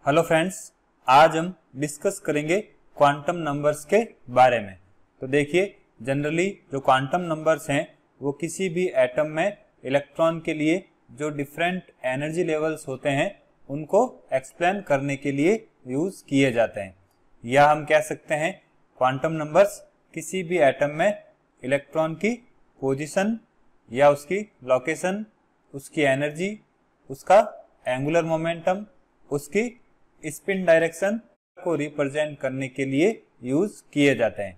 Hello friends, आज हम discuss करेंगे क्वांटम नंबर्स के बारे में। तो देखिए, जनरली जो क्वांटम नंबर्स हैं वो किसी भी एटम में इलेक्ट्रॉन के लिए जो डिफरेंट एनर्जी लेवल्स होते हैं उनको एक्सप्लेन करने के लिए यूज किए जाते हैं। या हम कह सकते हैं क्वांटम नंबर्स किसी भी एटम में इलेक्ट्रॉन की पोजीशन या उसकी लोकेशन, उसकी एनर्जी, उसका एंगुलर मोमेंटम, उसकी स्पिन डायरेक्शन को रिप्रेजेंट करने के लिए यूज किए जाते हैं।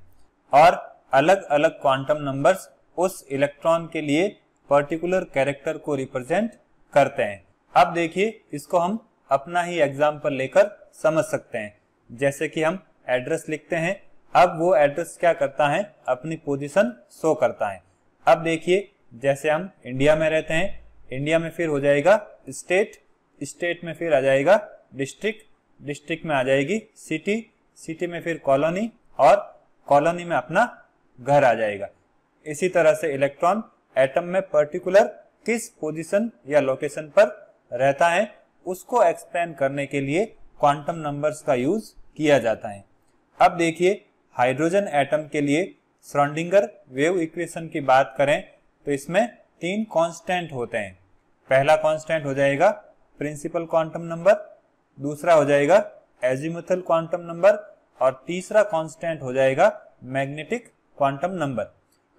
और अलग अलग क्वांटम नंबर्स उस इलेक्ट्रॉन के लिए पर्टिकुलर कैरेक्टर को रिप्रेजेंट करते हैं। अब देखिए, इसको हम अपना ही एग्जांपल लेकर समझ सकते हैं। जैसे कि हम एड्रेस लिखते हैं, अब वो एड्रेस क्या करता है, अपनी पोजीशन शो करता है। अब देखिए, जैसे हम इंडिया में रहते हैं, इंडिया में फिर हो जाएगा स्टेट, स्टेट में फिर आ जाएगा डिस्ट्रिक्ट, डिस्ट्रिक्ट में आ जाएगी सिटी, सिटी में फिर कॉलोनी, और कॉलोनी में अपना घर आ जाएगा। इसी तरह से इलेक्ट्रॉन एटम में पर्टिकुलर किस पोजीशन या लोकेशन पर रहता है उसको एक्सप्लेन करने के लिए क्वांटम नंबर्स का यूज किया जाता है। अब देखिए, हाइड्रोजन एटम के लिए श्रोडिंगर वेव इक्वेशन की बात करें तो इसमें 3 कांस्टेंट होते हैं। पहला कांस्टेंट हो जाएगा प्रिंसिपल क्वांटम नंबर, दूसरा हो जाएगा एजीमुथल क्वांटम नंबर, और तीसरा कांस्टेंट हो जाएगा मैग्नेटिक क्वांटम नंबर।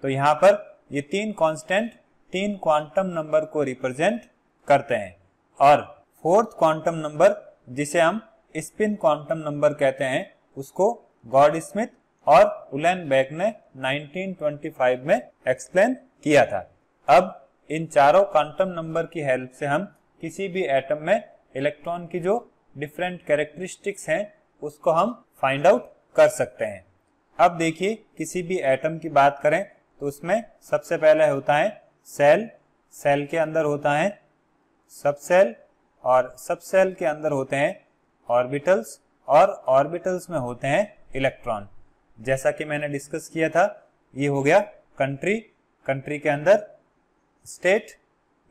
तो यहाँ पर ये 3 कांस्टेंट 3 क्वांटम नंबर को रिप्रेजेंट करते हैं। और फोर्थ क्वांटम नंबर, जिसे हम स्पिन क्वांटम नंबर कहते हैं, उसको गॉड-स्मिथ और उलेनबेक ने 1925 में एक्सप्लेन किया था। अब इन चारों क्वांटम नंबर की हेल्प से हम किसी भी एटम में इलेक्ट्रॉन की जो डिफरेंट कैरेक्टरिस्टिक्स हैं उसको हम फाइंड आउट कर सकते हैं। अब देखिए, किसी भी एटम की बात करें तो उसमें सबसे पहले होता है सेल, सेल के अंदर होता है सबसेल, और सबसेल के अंदर होते हैं ऑर्बिटल्स, और ऑर्बिटल्स में होते हैं इलेक्ट्रॉन। जैसा कि मैंने डिस्कस किया था, ये हो गया कंट्री, कंट्री के अंदर स्टेट,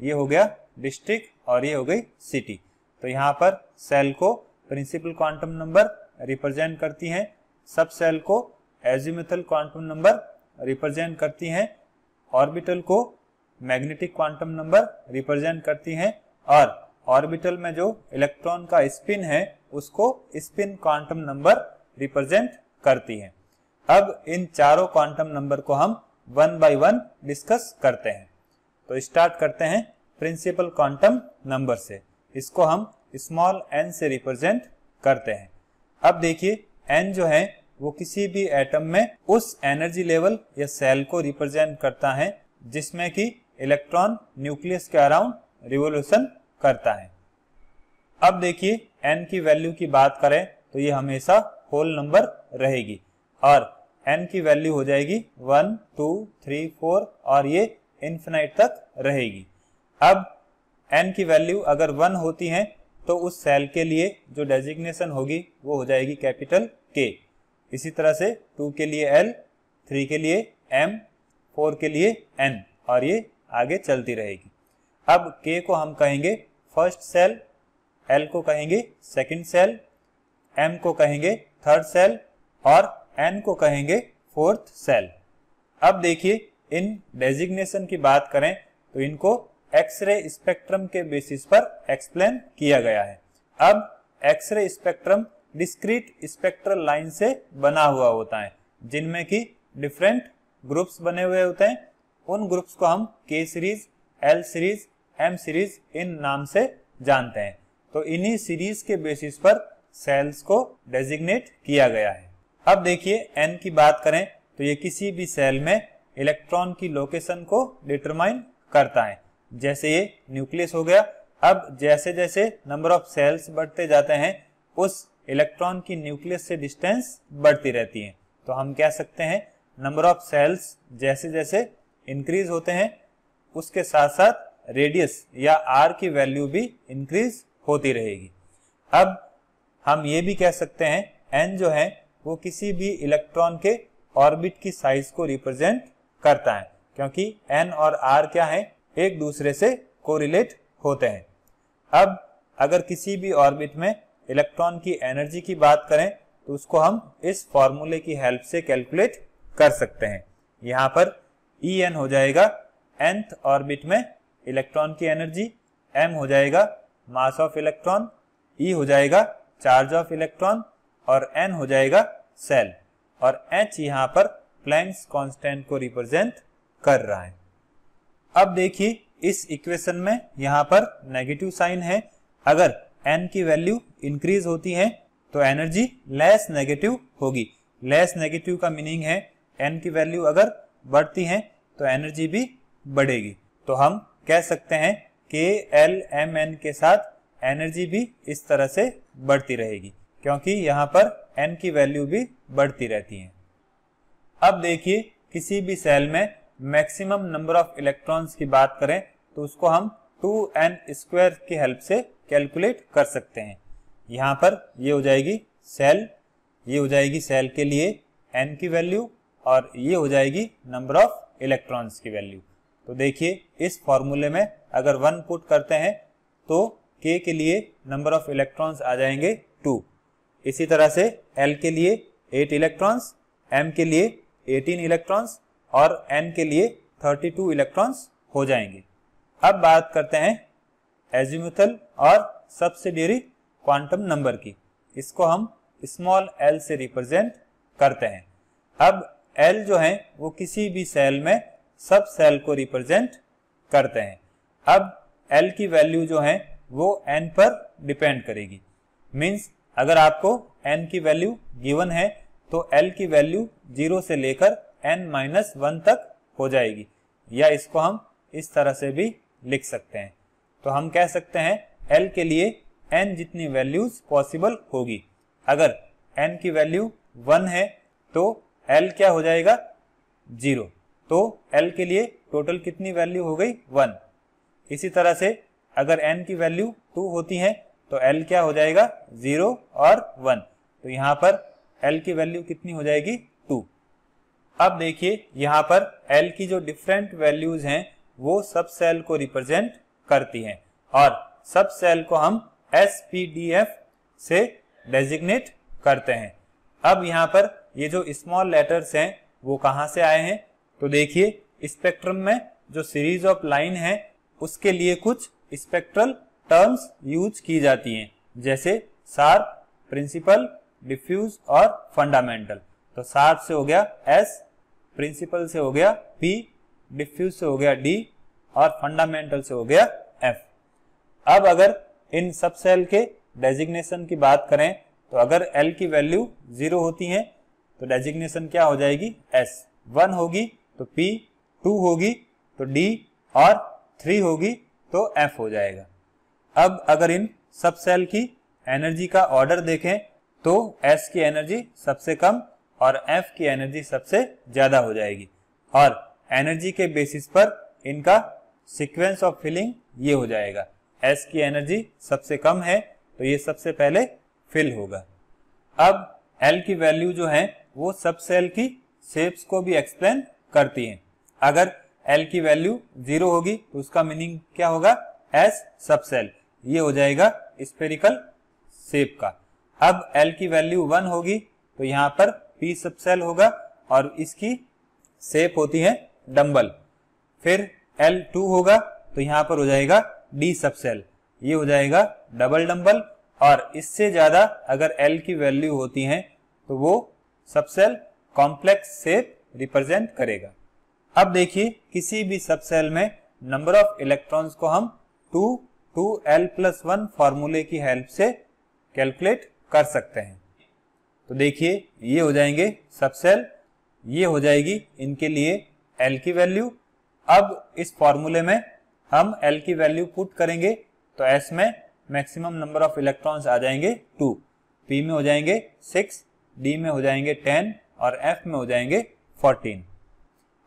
ये हो गया डिस्ट्रिक्ट, और ये हो गई सिटी। तो यहाँ पर सेल को प्रिंसिपल क्वांटम नंबर रिप्रेजेंट करती हैं, सब सेल को एजीमुथल क्वांटम नंबर रिप्रेजेंट करती हैं, ऑर्बिटल को मैग्नेटिक क्वांटम नंबर रिप्रेजेंट करती हैं, और ऑर्बिटल में जो इलेक्ट्रॉन का स्पिन है उसको स्पिन क्वांटम नंबर रिप्रेजेंट करती हैं। अब इन चारों क्वांटम नंबर को हम 1 बाय 1 डिस्कस करते हैं। तो स्टार्ट करते हैं प्रिंसिपल क्वांटम नंबर से। इसको हम स्मॉल n से रिप्रेजेंट करते हैं। अब देखिए, n जो है वो किसी भी एटम में उस एनर्जी लेवल या सेल को रिप्रेजेंट करता है जिसमें कि इलेक्ट्रॉन न्यूक्लियस के अराउंड रिवोल्यूशन करता है। अब देखिए, n की वैल्यू की बात करें तो ये हमेशा होल नंबर रहेगी, और n की वैल्यू हो जाएगी 1, 2, 3, 4, और ये इन्फिनाइट तक रहेगी। अब n की वैल्यू अगर 1 होती है तो उस सेल के लिए जो डेजिग्नेशन होगी वो हो जाएगी कैपिटल K। इसी तरह से 2 के लिए L, 3 के लिए M, 4 के लिए N, और ये आगे चलती रहेगी। अब K को हम कहेंगे फर्स्ट सेल, L को कहेंगे सेकंड सेल, M को कहेंगे थर्ड सेल, और N को कहेंगे फोर्थ सेल। अब देखिए, इन डेजिग्नेशन की बात करें तो इनको एक्सरे स्पेक्ट्रम के बेसिस पर एक्सप्लेन किया गया है। अब X ray spectrum discrete spectral line से बना हुआ होता है, जिनमें कि डिफरेंट ग्रुप्स बने हुए होते हैं। उन ग्रुप्स को हम K series, L series, M series in नाम से जानते हैं। तो इन्हीं सीरीज के बेसिस पर सेल्स को डेजिग्नेट किया गया है। अब देखिए, N की बात करें तो ये किसी भी सेल में इलेक्ट्रॉन की लोकेशन को डिटरमाइन करता है। जैसे ये न्यूक्लियस हो गया, अब जैसे जैसे नंबर ऑफ सेल्स बढ़ते जाते हैं उस इलेक्ट्रॉन की न्यूक्लियस से डिस्टेंस बढ़ती रहती है। तो हम कह सकते हैं नंबर ऑफ सेल्स जैसे जैसे इंक्रीज होते हैं उसके साथ साथ रेडियस या r की वैल्यू भी इंक्रीज होती रहेगी। अब हम ये भी कह सकते हैं n जो है वो किसी भी इलेक्ट्रॉन के ऑर्बिट की साइज को रिप्रेजेंट करता है, क्योंकि n और r क्या है, एक दूसरे से कोरिलेट होते हैं। अब अगर किसी भी ऑर्बिट में इलेक्ट्रॉन की एनर्जी की बात करें तो उसको हम इस फॉर्मूले की हेल्प से कैलकुलेट कर सकते हैं। यहाँ पर En हो जाएगा nth ऑर्बिट में इलेक्ट्रॉन की एनर्जी, m हो जाएगा मास ऑफ इलेक्ट्रॉन, E हो जाएगा चार्ज ऑफ इलेक्ट्रॉन और n हो जाएगा सेल, और h यहाँ पर प्लैंक्स कांस्टेंट को रिप्रेजेंट कर रहा है। अब देखिए इस इक्वेशन में यहाँ पर नेगेटिव साइन है। अगर n की वैल्यू इंक्रीज होती है तो एनर्जी लेस नेगेटिव होगी। लेस नेगेटिव का मीनिंग है n की वैल्यू अगर बढ़ती है तो एनर्जी भी बढ़ेगी। तो हम कह सकते हैं कि Lmn के साथ एनर्जी भी इस तरह से बढ़ती रहेगी, क्योंकि यहाँ पर n की वैल्यू भी बढ़ती रहती है। अब देखिए किसी भी सेल में मैक्सिमम नंबर ऑफ इलेक्ट्रॉन्स की बात करें तो उसको हम 2n² की हेल्प से कैलकुलेट कर सकते हैं। यहाँ पर ये हो जाएगी सेल, ये हो जाएगी सेल के लिए n की वैल्यू, और ये हो जाएगी नंबर ऑफ इलेक्ट्रॉन्स की वैल्यू। तो देखिए इस फॉर्मूले में अगर 1 पुट करते हैं तो k के लिए नंबर ऑफ इलेक्ट्रॉन्स आ जाएंगे 2। इसी तरह से L के लिए 8 इलेक्ट्रॉन्स, M के लिए 18 इलेक्ट्रॉन्स और N के लिए 32 इलेक्ट्रॉन्स हो जाएंगे। अब बात करते हैं एजीमुथल और सब्सिडियरी क्वांटम नंबर की। इसको हम स्मॉल l से रिप्रेजेंट करते हैं। अब L जो है वो किसी भी सेल में सब सेल को रिप्रेजेंट करते हैं। अब L की वैल्यू जो है वो n पर डिपेंड करेगी। मीन्स अगर आपको n की वैल्यू गिवन है तो L की वैल्यू 0 से लेकर n-1 तक हो जाएगी, या इसको हम इस तरह से भी लिख सकते हैं। तो हम कह सकते हैं L के लिए n जितनी वैल्यूज पॉसिबल होगी। अगर n की वैल्यू 1 है तो L क्या हो जाएगा 0, तो L के लिए टोटल कितनी वैल्यू हो गई 1। इसी तरह से अगर n की वैल्यू 2 होती है तो L क्या हो जाएगा 0 और 1, तो यहाँ पर L की वैल्यू कितनी हो जाएगी 2। अब देखिए यहाँ पर L की जो डिफरेंट वैल्यूज हैं वो सब सेल को रिप्रेजेंट करती हैं, और सब सेल को हम SPDF से डेजिग्नेट करते हैं। अब यहाँ पर ये जो स्मॉल लेटर्स हैं वो कहाँ से आए हैं, तो देखिए स्पेक्ट्रम में जो सीरीज ऑफ लाइन है उसके लिए कुछ स्पेक्ट्रल टर्म्स यूज की जाती हैं, जैसे शार्प, प्रिंसिपल, डिफ्यूज और फंडामेंटल। तो शार्प से हो गया S, प्रिंसिपल से हो गया P, डिफ्यूज से हो गया D और फंडामेंटल से हो गया F। अब अगर इन सब सेल के डेजिग्नेशन की बात करें तो अगर L की वैल्यू 0 होती है तो डेजिग्नेशन क्या हो जाएगी S, 1 होगी तो P, 2 होगी तो D और 3 होगी तो F हो जाएगा। अब अगर इन सब सेल की एनर्जी का ऑर्डर देखें तो S की एनर्जी सबसे कम और F की एनर्जी सबसे ज्यादा हो जाएगी, और एनर्जी के बेसिस पर इनका सीक्वेंस ऑफ फिलिंग ये हो जाएगा। S की एनर्जी सबसे कम है तो ये सबसे पहले फिल होगा। अब L की वैल्यू जो है वो सब सेल की शेप्स को भी एक्सप्लेन करती है। अगर L की वैल्यू 0 होगी तो उसका मीनिंग क्या होगा S सब सेल, ये हो जाएगा स्फेरिकल शेप का। अब L की वैल्यू 1 होगी तो यहाँ पर P सब सेल होगा और इसकी शेप होती है डम्बल। फिर L 2 होगा तो यहाँ पर हो जाएगा D सब सेल, ये हो जाएगा डबल डम्बल, और इससे ज्यादा अगर L की वैल्यू होती है तो वो सब सेल कॉम्प्लेक्स शेप रिप्रेजेंट करेगा। अब देखिए किसी भी सब सेल में नंबर ऑफ इलेक्ट्रॉन्स को हम 2L+1 फॉर्मूले की हेल्प से कैलकुलेट कर सकते हैं। तो देखिए ये हो जाएंगे सब सेल, ये हो जाएगी इनके लिए L की वैल्यू। अब इस फॉर्मूले में हम L की वैल्यू पुट करेंगे तो S में मैक्सिमम नंबर ऑफ इलेक्ट्रॉन्स आ जाएंगे 2, P में हो जाएंगे 6, D में हो जाएंगे 10 और F में हो जाएंगे 14।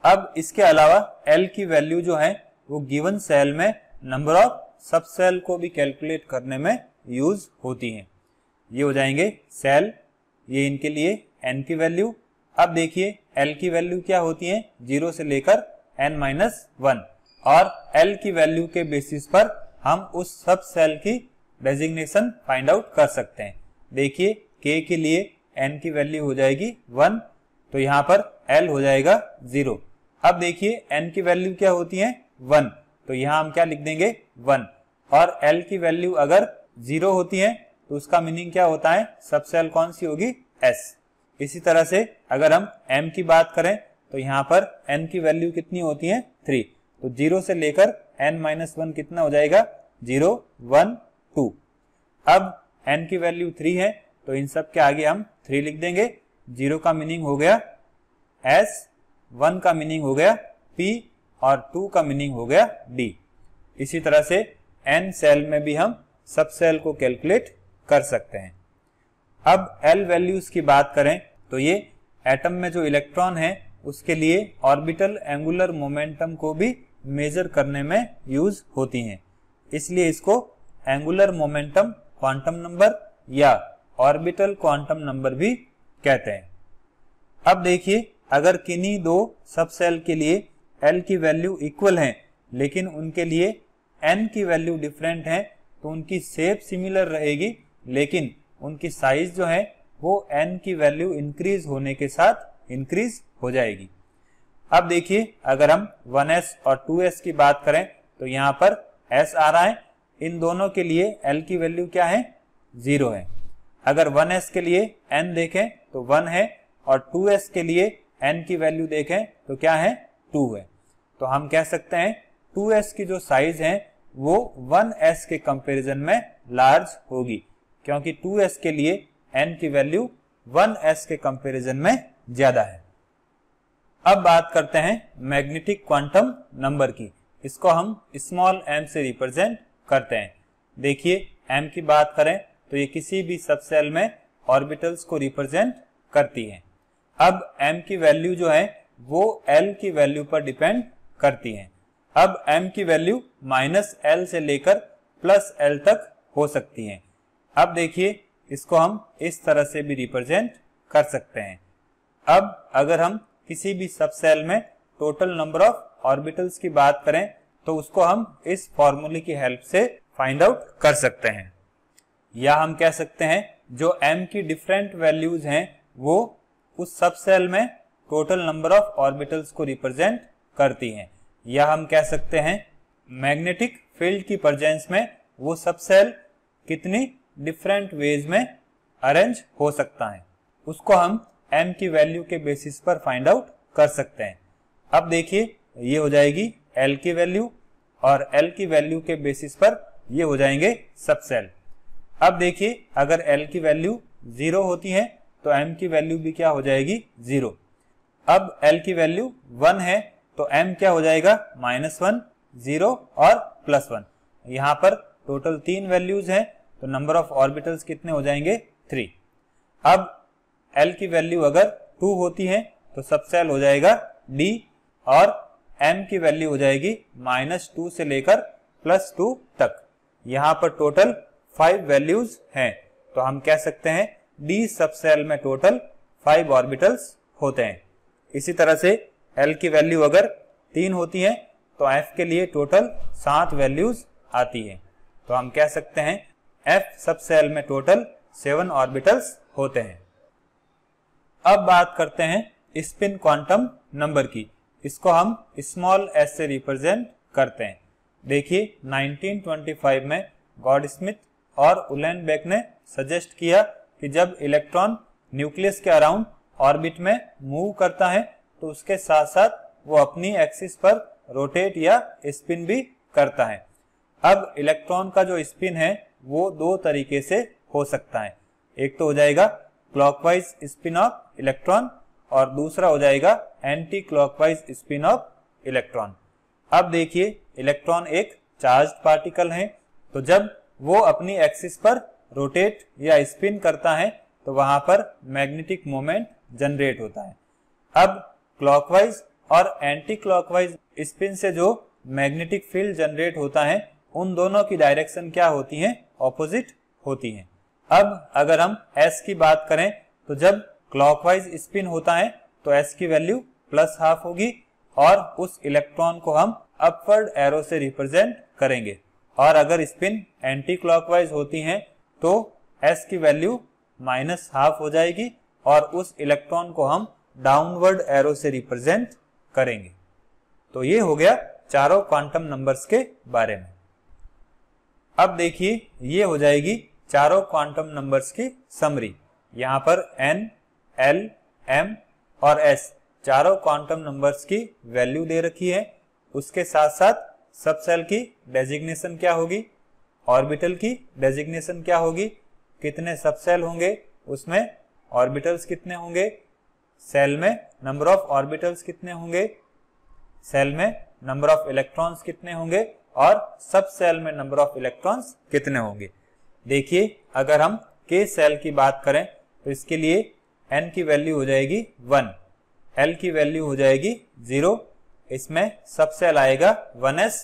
अब इसके अलावा L की वैल्यू जो है वो गिवन सेल में नंबर ऑफ सब सेल को भी कैलकुलेट करने में यूज होती है। ये हो जाएंगे सेल, ये इनके लिए N की वैल्यू। अब देखिए L की वैल्यू क्या होती है 0 से लेकर n-1, और L की वैल्यू के बेसिस पर हम उस सब सेल की डेजिग्नेशन फाइंड आउट कर सकते हैं। देखिए k के लिए n की वैल्यू हो जाएगी 1, तो यहाँ पर l हो जाएगा 0। अब देखिए n की वैल्यू क्या होती है 1, तो यहाँ हम क्या लिख देंगे 1, और l की वैल्यू अगर 0 होती है तो उसका मीनिंग क्या होता है, सब सेल कौन सी होगी, s। इसी तरह से अगर हम m की बात करें तो यहाँ पर n की वैल्यू कितनी होती है 3, तो 0 से लेकर n-1 कितना हो जाएगा 0, 1, 2। अब n की वैल्यू 3 है तो इन सब के आगे हम 3 लिख देंगे। 0 का मीनिंग हो गया s, 1 का मीनिंग हो गया p और 2 का मीनिंग हो गया d। इसी तरह से n सेल में भी हम सब सेल को कैलकुलेट कर सकते हैं। अब l वैल्यूज की बात करें तो ये एटम में जो इलेक्ट्रॉन है उसके लिए ऑर्बिटल एंगुलर मोमेंटम को भी मेजर करने में यूज होती हैं, इसलिए इसको एंगुलर मोमेंटम क्वांटम नंबर या ऑर्बिटल क्वांटम नंबर भी कहते हैं। अब देखिए अगर किन्हीं दो सब सेल के लिए l की वैल्यू इक्वल है लेकिन उनके लिए n की वैल्यू डिफरेंट है तो उनकी शेप सिमिलर रहेगी लेकिन उनकी साइज जो है वो n की वैल्यू इंक्रीज होने के साथ इंक्रीज हो जाएगी। अब देखिए अगर हम 1s और 2s की बात करें तो यहाँ पर s आ रहा है, इन दोनों के लिए l की वैल्यू क्या है 0 है। अगर 1s के लिए n देखें तो 1 है और 2s के लिए n की वैल्यू देखें तो क्या है 2 है। तो हम कह सकते हैं 2s की जो साइज है वो 1s के कंपैरिजन में लार्ज होगी क्योंकि 2s के लिए n की वैल्यू 1s के कंपैरिजन में ज्यादा है। अब बात करते हैं मैग्नेटिक क्वांटम नंबर की, इसको हम स्मॉल m से रिप्रेजेंट करते हैं। देखिए m की बात करें तो ये किसी भी सब सेल में ऑर्बिटल्स को रिप्रेजेंट करती है। अब m की वैल्यू जो है वो l की वैल्यू पर डिपेंड करती है। अब m की वैल्यू -l से लेकर +l तक हो सकती है। अब देखिए इसको हम इस तरह से भी रिप्रेजेंट कर सकते हैं। अब अगर हम किसी भी सब सेल में टोटल नंबर ऑफ ऑर्बिटल्स की बात करें तो उसको हम इस फॉर्मूले की हेल्प से फाइंड आउट कर सकते हैं, या हम कह सकते हैं जो m की डिफरेंट वैल्यूज हैं वो उस सब सेल में टोटल नंबर ऑफ ऑर्बिटल्स को रिप्रेजेंट करती हैं, या हम कह सकते हैं मैग्नेटिक फील्ड की प्रेजेंस में वो सब सेल कितनी डिफरेंट वेज में अरेंज हो सकता है, उसको हम m की वैल्यू के बेसिस पर फाइंड आउट कर सकते हैं। अब देखिए ये हो जाएगी l की वैल्यू और l की वैल्यू के बेसिस पर ये हो जाएंगे सब सेल। अब देखिए अगर l की वैल्यू 0 होती है तो m की वैल्यू भी क्या हो जाएगी 0। अब l की वैल्यू 1 है तो m क्या हो जाएगा -1, 0 और +1। यहाँ पर टोटल 3 वैल्यूज हैं तो नंबर ऑफ ऑर्बिटल्स कितने हो जाएंगे 3। अब l की वैल्यू अगर 2 होती है तो सब सेल हो जाएगा D और m की वैल्यू हो जाएगी -2 से लेकर +2 तक। यहाँ पर टोटल 5 वैल्यूज हैं तो हम कह सकते हैं D सब सेल में टोटल 5 ऑर्बिटल्स होते हैं। इसी तरह से l की वैल्यू अगर 3 होती है तो f के लिए टोटल 7 वैल्यूज आती है, तो हम कह सकते हैं f सब सेल में टोटल 7 ऑर्बिटल्स होते हैं। अब बात करते हैं स्पिन क्वांटम नंबर की, इसको हम स्मॉल s से रिप्रेजेंट करते हैं। देखिए 1925 में गॉडस्मिथ और उलेनबेक ने सजेस्ट किया कि जब इलेक्ट्रॉन न्यूक्लियस के अराउंड ऑर्बिट में मूव करता है तो उसके साथ साथ वो अपनी एक्सिस पर रोटेट या स्पिन भी करता है। अब इलेक्ट्रॉन का जो स्पिन है वो 2 तरीके से हो सकता है, एक तो हो जाएगा क्लॉकवाइज स्पिन ऑफ इलेक्ट्रॉन और दूसरा हो जाएगा anti clockwise spin off electron. अब देखिए इलेक्ट्रॉन एक चार्ज्ड पार्टिकल है तो जब वो अपनी एक्सिस पर रोटेट या स्पिन करता है तो वहां पर मैग्नेटिक मोमेंट जनरेट होता है। अब क्लॉकवाइज और एंटी क्लॉकवाइज स्पिन से जो मैग्नेटिक फील्ड जनरेट होता है उन दोनों की डायरेक्शन क्या होती है, ऑपोजिट होती है। अब अगर हम s की बात करें तो जब क्लॉकवाइज स्पिन होता है तो s की वैल्यू +½ होगी और उस इलेक्ट्रॉन को हम अपवर्ड एरो से रिप्रेजेंट करेंगे, और अगर स्पिन एंटी क्लॉकवाइज होती है तो s की वैल्यू माइनस हाफ हो जाएगी और उस इलेक्ट्रॉन को हम डाउनवर्ड एरो से रिप्रेजेंट करेंगे। तो ये हो गया चारों क्वांटम नंबर्स के बारे में। अब देखिए ये हो जाएगी चारों क्वांटम नंबर्स की समरी। यहाँ पर n, l, m और s चारों क्वांटम नंबर्स की वैल्यू दे रखी है। उसके साथ साथ सब सेल की डेजिग्नेशन क्या होगी, ऑर्बिटल की डेजिग्नेशन क्या होगी, कितने सब सेल होंगे, उसमें ऑर्बिटल्स कितने होंगे, सेल में नंबर ऑफ ऑर्बिटल्स कितने होंगे, सेल में नंबर ऑफ इलेक्ट्रॉन्स कितने होंगे और सब सेल में नंबर ऑफ इलेक्ट्रॉन्स कितने होंगे। देखिए अगर हम k सेल की बात करें तो इसके लिए n की वैल्यू हो जाएगी 1, l की वैल्यू हो जाएगी 0, इसमें सब सेल आएगा 1s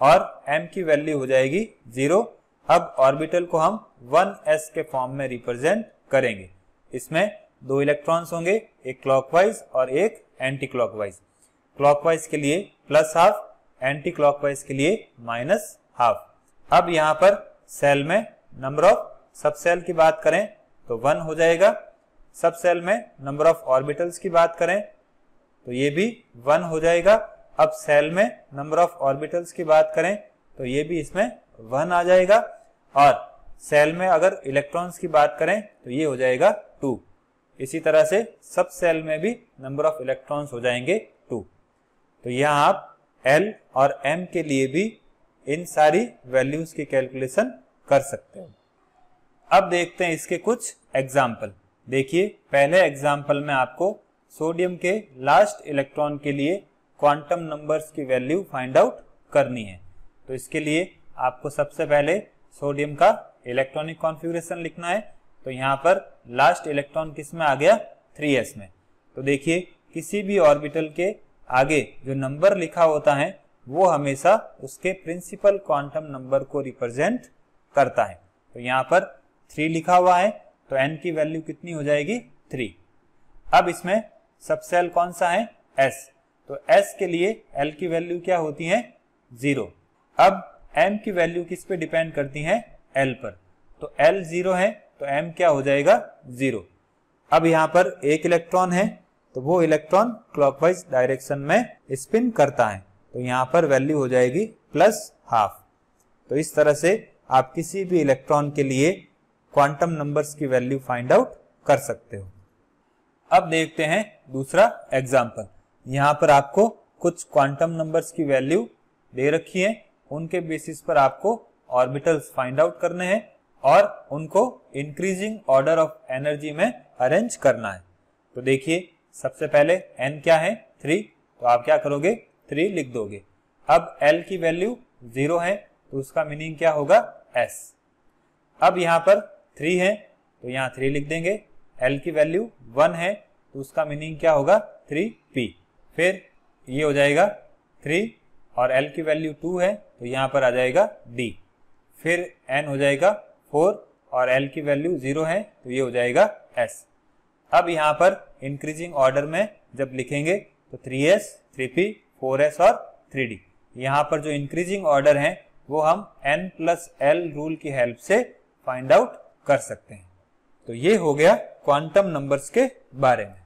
और m की वैल्यू हो जाएगी 0। अब ऑर्बिटल को हम 1s के फॉर्म में रिप्रेजेंट करेंगे। इसमें 2 इलेक्ट्रॉन्स होंगे, एक क्लॉकवाइज और एक एंटी क्लॉकवाइज। क्लॉकवाइज के लिए प्लस हाफ, एंटी क्लॉकवाइज के लिए माइनस हाफ। अब यहाँ पर सेल में नंबर ऑफ सब सेल की बात करें तो 1 हो जाएगा। सब सेल में नंबर ऑफ ऑर्बिटल्स की बात करें तो ये भी 1 हो जाएगा। अब सेल में नंबर ऑफ ऑर्बिटल्स की बात करें तो ये भी इसमें 1 आ जाएगा और सेल में अगर इलेक्ट्रॉन्स की बात करें तो ये हो जाएगा 2। इसी तरह से सब सेल में भी नंबर ऑफ इलेक्ट्रॉन्स हो जाएंगे 2। तो यहाँ आप L और M के लिए भी इन सारी वैल्यूज की कैलकुलेशन कर सकते हो। अब देखते हैं इसके कुछ एग्जाम्पल। देखिए पहले एग्जाम्पल में आपको सोडियम के लास्ट इलेक्ट्रॉन के लिए क्वांटम नंबर्स की वैल्यू फाइंड आउट करनी है। तो इसके लिए आपको सबसे पहले सोडियम का इलेक्ट्रॉनिक कॉन्फ़िगरेशन लिखना है। तो यहाँ पर लास्ट इलेक्ट्रॉन किस में आ गया, 3s में। तो देखिए किसी भी ऑर्बिटल के आगे जो नंबर लिखा होता है वो हमेशा उसके प्रिंसिपल क्वांटम नंबर को रिप्रेजेंट करता है। तो यहाँ पर 3 लिखा हुआ है तो n की वैल्यू कितनी हो जाएगी, 3। अब इसमें सब सेल कौन सा है, s। तो s के लिए l की वैल्यू क्या होती है, 0। अब m की वैल्यू किस पे डिपेंड करती है, l पर। तो l 0 है तो m क्या हो जाएगा, 0। अब यहाँ पर एक इलेक्ट्रॉन है तो वो इलेक्ट्रॉन क्लॉकवाइज डायरेक्शन में स्पिन करता है। तो यहाँ पर वैल्यू हो जाएगी प्लस हाफ। तो इस तरह से आप किसी भी इलेक्ट्रॉन के लिए क्वांटम नंबर्स की वैल्यू फाइंड आउट कर सकते हो। अब देखते हैं दूसरा एग्जाम्पल। यहाँ पर आपको कुछ क्वांटम नंबर्स की वैल्यू दे रखी है, उनके बेसिस पर आपको ऑर्बिटल्स फाइंड आउट करने हैं और उनको इंक्रीजिंग ऑर्डर ऑफ एनर्जी में अरेंज करना है। तो देखिए सबसे पहले n क्या है, 3। तो आप क्या करोगे, 3 लिख दोगे। अब l की वैल्यू 0 है तो उसका मीनिंग क्या होगा, s। अब यहाँ पर 3 है तो यहाँ 3 लिख देंगे। l की वैल्यू 1 है तो उसका मीनिंग क्या होगा, 3p। फिर ये हो जाएगा 3 और l की वैल्यू 2 है तो यहाँ पर आ जाएगा d। फिर n हो जाएगा 4 और l की वैल्यू 0 है तो ये हो जाएगा s। अब यहाँ पर इंक्रीजिंग ऑर्डर में जब लिखेंगे तो 3s, 3p, 4s और 3d। यहाँ पर जो इंक्रीजिंग ऑर्डर है वो हम n प्लस l रूल की हेल्प से फाइंड आउट कर सकते हैं। तो ये हो गया क्वांटम नंबर्स के बारे में।